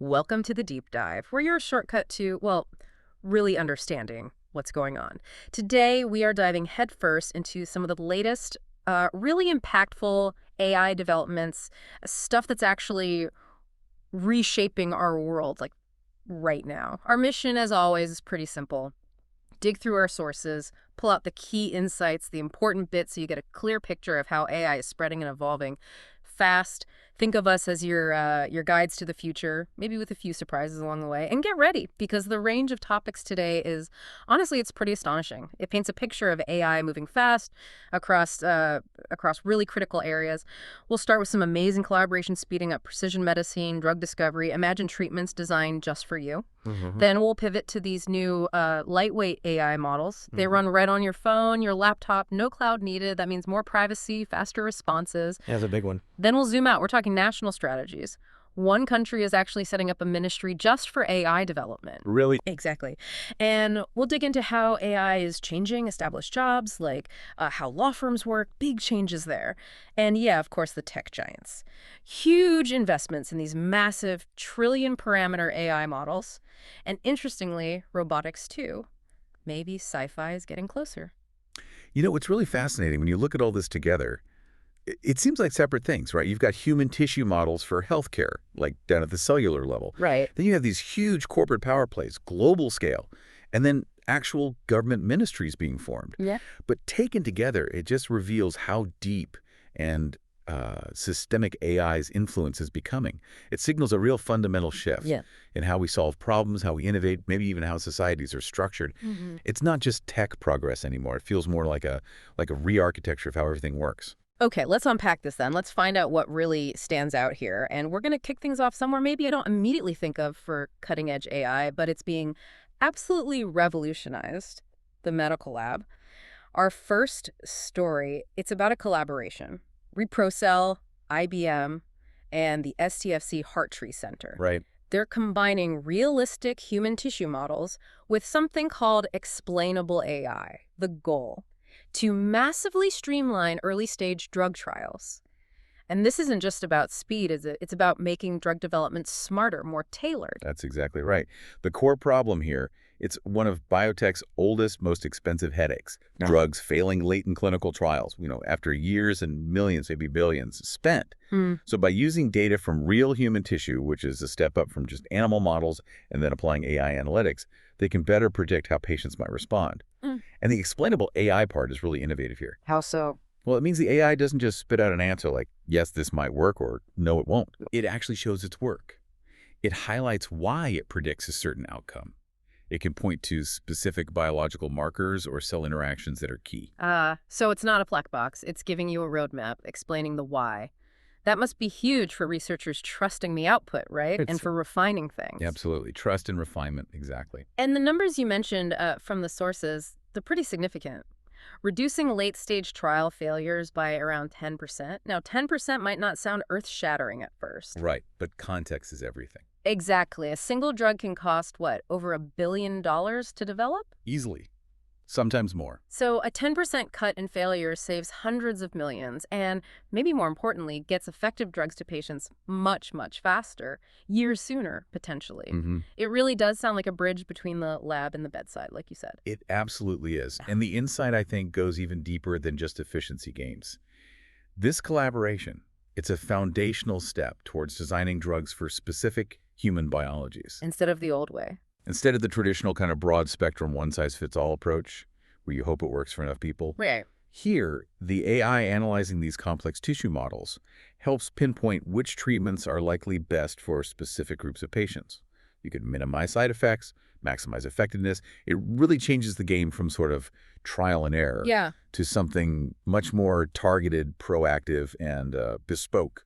Welcome to the deep dive, where you're a shortcut to, well, really understanding what's going on. Today, we are diving headfirst into some of the latest, really impactful AI developments, stuff that's actually reshaping our world, like right now. Our mission, as always, is pretty simple. Dig through our sources, pull out the key insights, the important bits so you get a clear picture of how AI is spreading and evolving fast. Think of us as your guides to the future, maybe with a few surprises along the way. And get ready, because the range of topics today is, honestly, it's pretty astonishing. It paints a picture of AI moving fast across really critical areas. We'll start with some amazing collaboration speeding up precision medicine, drug discovery, imagine treatments designed just for you. Then we'll pivot to these new lightweight AI models. They run right on your phone, your laptop, no cloud needed. That means more privacy, faster responses. Yeah, that's a big one. Then we'll zoom out. We're talking national strategies. One country is actually setting up a ministry just for AI development. Really? Exactly. And we'll dig into how AI is changing established jobs, like how law firms work, big changes there. And yeah, of course, the tech giants. Huge investments in these massive trillion-parameter AI models. And interestingly, robotics too. Maybe sci-fi is getting closer. You know, what's really fascinating when you look at all this together, it seems like separate things, right? You've got human tissue models for healthcare, like down at the cellular level. Right. Then you have these huge corporate power plays, global scale, and then actual government ministries being formed. Yeah. But taken together, it just reveals how deep and systemic AI's influence is becoming. It signals a real fundamental shift in how we solve problems, how we innovate, maybe even how societies are structured. It's not just tech progress anymore. It feels more like a re-architecture of how everything works. Okay, let's unpack this then. Let's find out what really stands out here. And we're going to kick things off somewhere maybe I don't immediately think of for cutting-edge AI, but it's being absolutely revolutionized, the medical lab. Our first story, it's about a collaboration. ReproCell, IBM, and the STFC Heart Tree Center. Right. They're combining realistic human tissue models with something called explainable AI, the goal to massively streamline early-stage drug trials. And this isn't just about speed, is it? It's about making drug development smarter, more tailored. That's exactly right. The core problem here, it's one of biotech's oldest, most expensive headaches. Drugs failing late in clinical trials, after years and millions, maybe billions spent. So by using data from real human tissue, which is a step up from just animal models, and then applying AI analytics, they can better predict how patients might respond. And the explainable AI part is really innovative here. How so? Well, it means the AI doesn't just spit out an answer like, yes, this might work, or no, it won't. It actually shows its work. It highlights why it predicts a certain outcome. It can point to specific biological markers or cell interactions that are key. So it's not a black box. It's giving you a roadmap, explaining the why. That must be huge for researchers trusting the output, right? And for refining things. Absolutely. Trust and refinement, exactly. And the numbers you mentioned from the sources, they're pretty significant. Reducing late-stage trial failures by around 10%. Now, 10% might not sound earth-shattering at first. Right, but context is everything. Exactly. A single drug can cost, what, over $1 billion to develop? Easily. Sometimes more. So a 10% cut in failures saves hundreds of millions and, maybe more importantly, gets effective drugs to patients much, much faster, years sooner, potentially. It really does sound like a bridge between the lab and the bedside, like you said. It absolutely is. And the insight, I think, goes even deeper than just efficiency gains. This collaboration, it's a foundational step towards designing drugs for specific human biologies. Instead of the old way. Instead of the traditional kind of broad-spectrum one-size-fits-all approach, where you hope it works for enough people. Right. Here, the AI analyzing these complex tissue models helps pinpoint which treatments are likely best for specific groups of patients. You can minimize side effects, maximize effectiveness. It really changes the game from sort of trial and error to something much more targeted, proactive, and bespoke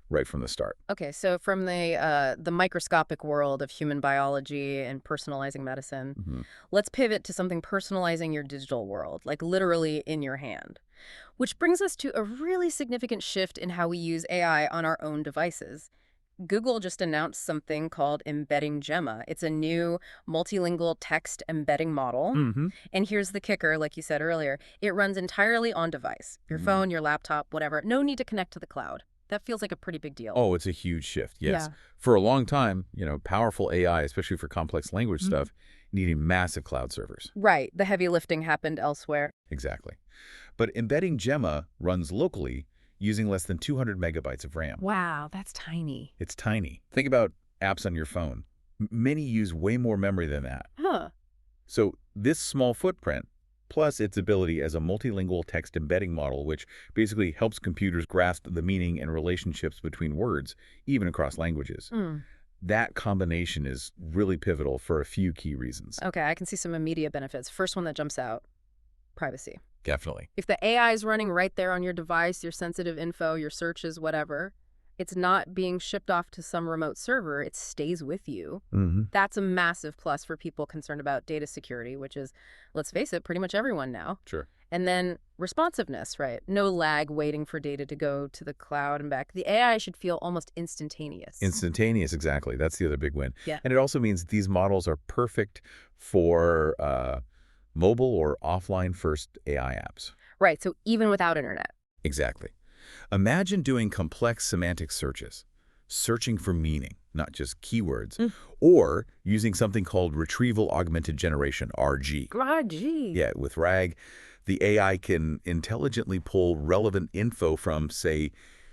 right from the start. Okay, so from the microscopic world of human biology and personalizing medicine, let's pivot to something personalizing your digital world, like literally in your hand. Which brings us to a really significant shift in how we use AI on our own devices. Google just announced something called Embedding Gemma. It's a new multilingual text embedding model. And here's the kicker, like you said earlier. It runs entirely on device. Your phone, your laptop, whatever. No need to connect to the cloud. That feels like a pretty big deal. Oh, it's a huge shift, yes. Yeah. For a long time, powerful AI, especially for complex language Mhm. stuff, needing massive cloud servers. Right. The heavy lifting happened elsewhere. Exactly. But embedding Gemma runs locally using less than 200 megabytes of RAM. Wow, that's tiny. It's tiny. Think about apps on your phone. Many use way more memory than that. Huh. So this small footprint, plus its ability as a multilingual text embedding model, which basically helps computers grasp the meaning and relationships between words, even across languages. Mm. That combination is really pivotal for a few key reasons. Okay, I can see some immediate benefits. First one that jumps out, privacy. Definitely. If the AI is running right there on your device, your sensitive info, your searches, whatever, it's not being shipped off to some remote server. It stays with you. Mm-hmm. That's a massive plus for people concerned about data security, which is, let's face it, pretty much everyone now. Sure. And then responsiveness, right? No lag waiting for data to go to the cloud and back. The AI should feel almost instantaneous. Instantaneous, exactly. That's the other big win. Yeah. And it also means these models are perfect for mobile or offline-first AI apps. Right, so even without internet. Exactly. Imagine doing complex semantic searches, searching for meaning, not just keywords, or using something called retrieval augmented generation, RG. Gee. Yeah, with RAG, the AI can intelligently pull relevant info from, say,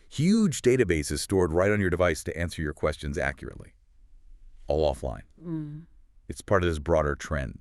huge databases stored right on your device to answer your questions accurately, all offline. Mm. It's part of this broader trend,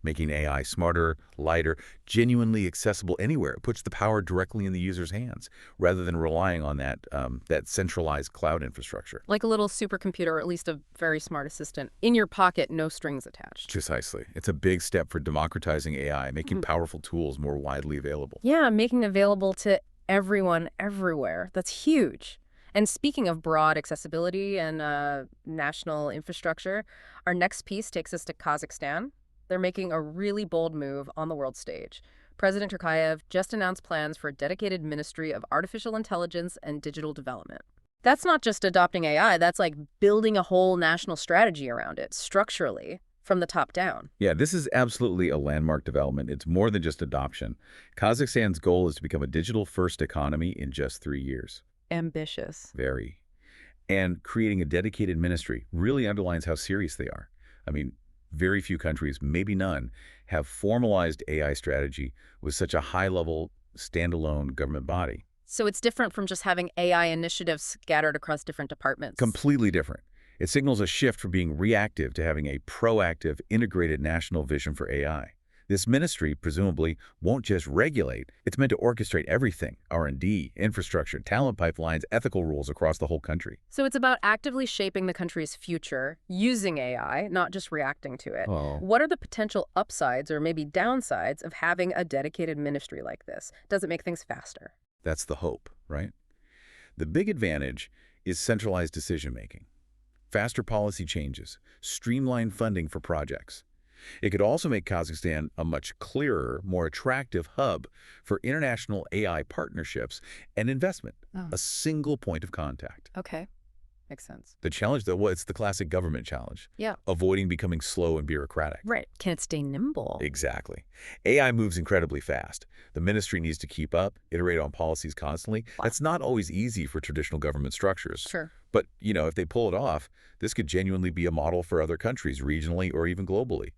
making AI smarter, lighter, genuinely accessible anywhere. It puts the power directly in the user's hands rather than relying on that centralized cloud infrastructure. Like a little supercomputer, or at least a very smart assistant. In your pocket, no strings attached. Precisely. It's a big step for democratizing AI, making powerful tools more widely available. Yeah, making available to everyone, everywhere. That's huge. And speaking of broad accessibility and national infrastructure, our next piece takes us to Kazakhstan. They're making a really bold move on the world stage. President Tokayev just announced plans for a dedicated Ministry of Artificial Intelligence and Digital Development. That's not just adopting AI, that's like building a whole national strategy around it, structurally, from the top down. Yeah, this is absolutely a landmark development. It's more than just adoption. Kazakhstan's goal is to become a digital-first economy in just 3 years. Ambitious. Very. And creating a dedicated ministry really underlines how serious they are. I mean, very few countries, maybe none, have formalized AI strategy with such a high-level, standalone government body. So it's different from just having AI initiatives scattered across different departments. Completely different. It signals a shift from being reactive to having a proactive, integrated national vision for AI. This ministry, presumably, won't just regulate. It's meant to orchestrate everything, R&D, infrastructure, talent pipelines, ethical rules across the whole country. So it's about actively shaping the country's future using AI, not just reacting to it. Oh. What are the potential upsides or maybe downsides of having a dedicated ministry like this? Does it make things faster? That's the hope, right? The big advantage is centralized decision-making, faster policy changes, streamlined funding for projects. It could also make Kazakhstan a much clearer, more attractive hub for international AI partnerships and investment, a single point of contact. Okay. Makes sense. The challenge, though, well, it's the classic government challenge. Yeah. Avoiding becoming slow and bureaucratic. Right. Can it stay nimble? Exactly. AI moves incredibly fast. The ministry needs to keep up, iterate on policies constantly. Wow. That's not always easy for traditional government structures. Sure. But, if they pull it off, this could genuinely be a model for other countries, regionally or even globally.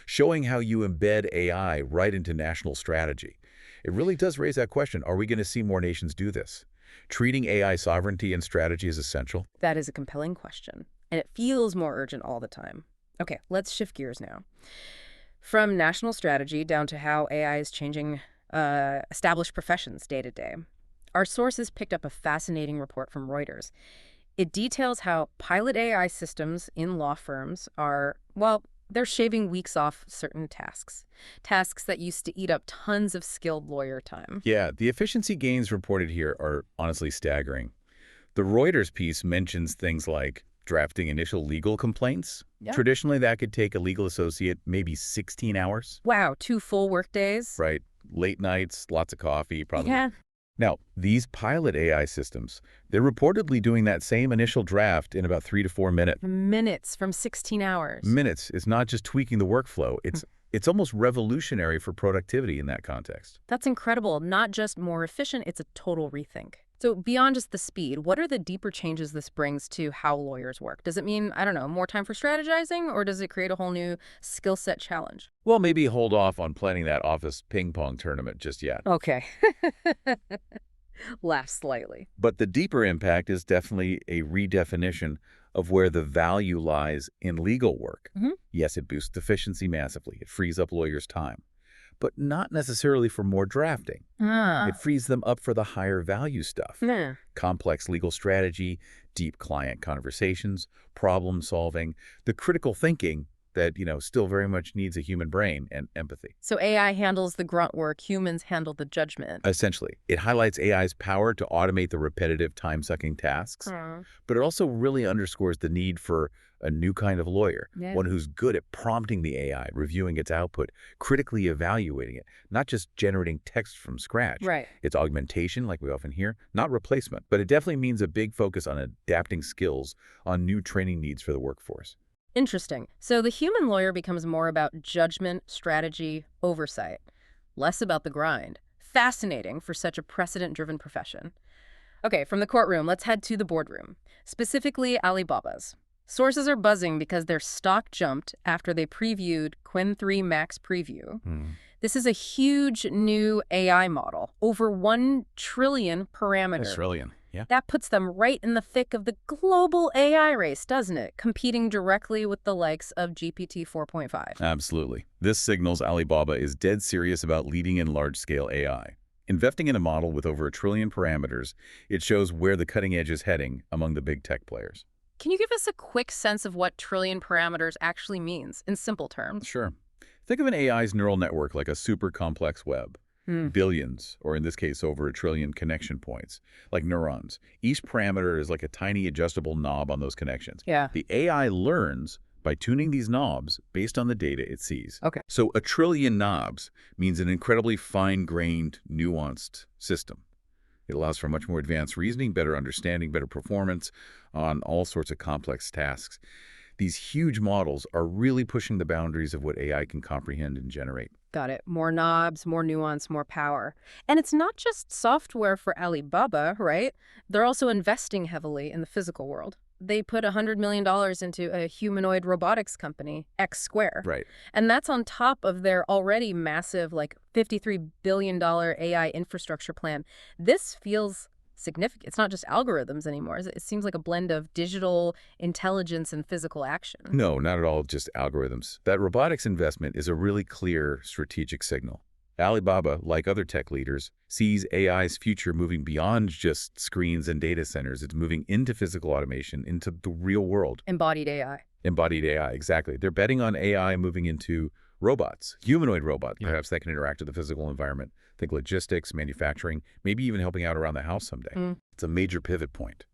Showing how you embed AI right into national strategy. It really does raise that question, are we going to see more nations do this? Treating AI sovereignty and strategy as essential? That is a compelling question, and it feels more urgent all the time. Okay, let's shift gears now. From national strategy down to how AI is changing established professions day to day. Our sources picked up a fascinating report from Reuters. It details how pilot AI systems in law firms are, well, they're shaving weeks off certain tasks that used to eat up tons of skilled lawyer time. Yeah, the efficiency gains reported here are honestly staggering. The Reuters piece mentions things like drafting initial legal complaints. Yeah. Traditionally, that could take a legal associate maybe 16 hours. Wow, 2 full work days? Right. Late nights, lots of coffee, probably. Yeah. Now, these pilot AI systems, they're reportedly doing that same initial draft in about 3 to 4 minutes. Minutes from 16 hours. Minutes. It's not just tweaking the workflow. It's almost revolutionary for productivity in that context. That's incredible. Not just more efficient, it's a total rethink. So beyond just the speed, what are the deeper changes this brings to how lawyers work? Does it mean, I don't know, more time for strategizing, or does it create a whole new skill set challenge? Well, maybe hold off on planning that office ping pong tournament just yet. Okay. Laugh slightly. But the deeper impact is definitely a redefinition of where the value lies in legal work. Hmm. Yes, it boosts efficiency massively. It frees up lawyers' time, but not necessarily for more drafting. Ah. It frees them up for the higher value stuff. Yeah. Complex legal strategy, deep client conversations, problem solving, the critical thinking that, still very much needs a human brain and empathy. So AI handles the grunt work, humans handle the judgment. Essentially, it highlights AI's power to automate the repetitive, time-sucking tasks, Hmm. but it also really underscores the need for a new kind of lawyer, Yeah. one who's good at prompting the AI, reviewing its output, critically evaluating it, not just generating text from scratch. Right. It's augmentation, like we often hear, not replacement, but it definitely means a big focus on adapting skills on new training needs for the workforce. Interesting. So the human lawyer becomes more about judgment, strategy, oversight, less about the grind. Fascinating for such a precedent-driven profession. Okay, from the courtroom, let's head to the boardroom, specifically Alibaba's. Sources are buzzing because their stock jumped after they previewed Qwen 3 Max Preview. This is a huge new AI model, over 1 trillion parameter. Trillion, yeah. That puts them right in the thick of the global AI race, doesn't it? Competing directly with the likes of GPT 4.5. Absolutely. This signals Alibaba is dead serious about leading in large-scale AI. Investing in a model with over 1 trillion parameters, it shows where the cutting edge is heading among the big tech players. Can you give us a quick sense of what trillion parameters actually means, in simple terms? Sure. Think of an AI's neural network like a super complex web. Billions, or in this case, over 1 trillion connection points, like neurons. Each parameter is like a tiny adjustable knob on those connections. Yeah. The AI learns by tuning these knobs based on the data it sees. Okay. So 1 trillion knobs means an incredibly fine-grained, nuanced system. It allows for much more advanced reasoning, better understanding, better performance on all sorts of complex tasks. These huge models are really pushing the boundaries of what AI can comprehend and generate. Got it. More knobs, more nuance, more power. And it's not just software for Alibaba, right? They're also investing heavily in the physical world. They put $100 million into a humanoid robotics company, X Square. Right. And that's on top of their already massive, like, $53 billion AI infrastructure plan. This feels significant. It's not just algorithms anymore. It seems like a blend of digital intelligence and physical action. No, not at all just algorithms. That robotics investment is a really clear strategic signal. Alibaba, like other tech leaders, sees AI's future moving beyond just screens and data centers. It's moving into physical automation, into the real world. Embodied AI. Embodied AI, exactly. They're betting on AI moving into robots, humanoid robots, perhaps that can interact with the physical environment. Think logistics, manufacturing, maybe even helping out around the house someday. It's a major pivot point.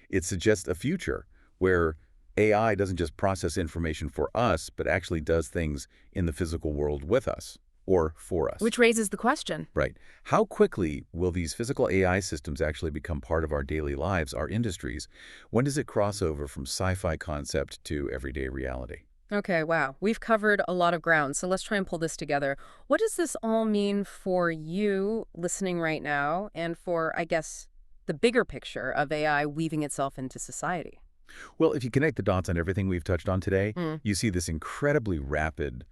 It suggests a future where AI doesn't just process information for us, but actually does things in the physical world with us or for us. Which raises the question. Right. How quickly will these physical AI systems actually become part of our daily lives, our industries? When does it cross over from sci-fi concept to everyday reality? Okay, wow. We've covered a lot of ground, so let's try and pull this together. What does this all mean for you listening right now and for, I guess, the bigger picture of AI weaving itself into society? Well, if you connect the dots on everything we've touched on today, you see this incredibly rapid,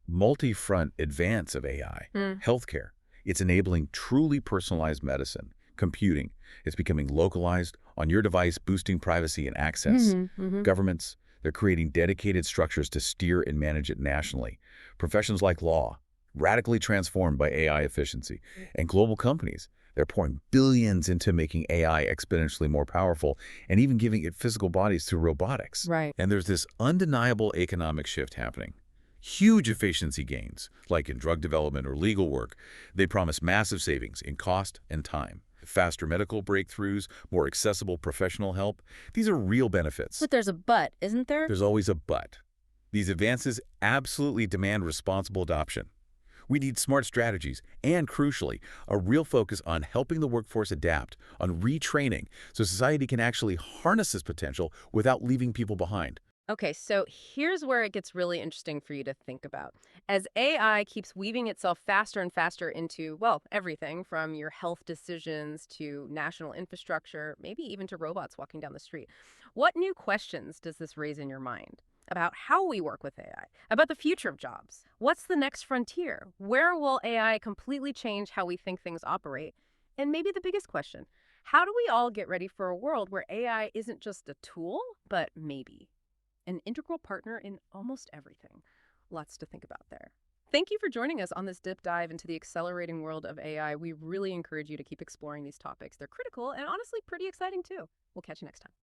multi-front advance of AI. Healthcare. It's enabling truly personalized medicine. Computing. It's becoming localized on your device, boosting privacy and access. Governments. They're creating dedicated structures to steer and manage it nationally. Professions like law, radically transformed by AI efficiency. And global companies, they're pouring billions into making AI exponentially more powerful and even giving it physical bodies through robotics. Right. And there's this undeniable economic shift happening. Huge efficiency gains, like in drug development or legal work. They promise massive savings in cost and time. Faster medical breakthroughs, more accessible professional help. These are real benefits. But there's a but, isn't there? There's always a but. These advances absolutely demand responsible adoption. We need smart strategies and, crucially, a real focus on helping the workforce adapt, on retraining, so society can actually harness this potential without leaving people behind. Okay, so here's where it gets really interesting for you to think about. As AI keeps weaving itself faster and faster into, well, everything from your health decisions to national infrastructure, maybe even to robots walking down the street, what new questions does this raise in your mind? About how we work with AI, about the future of jobs. What's the next frontier? Where will AI completely change how we think things operate? And maybe the biggest question, how do we all get ready for a world where AI isn't just a tool, but maybe an integral partner in almost everything? Lots to think about there. Thank you for joining us on this deep dive into the accelerating world of AI. We really encourage you to keep exploring these topics. They're critical and honestly pretty exciting too. We'll catch you next time.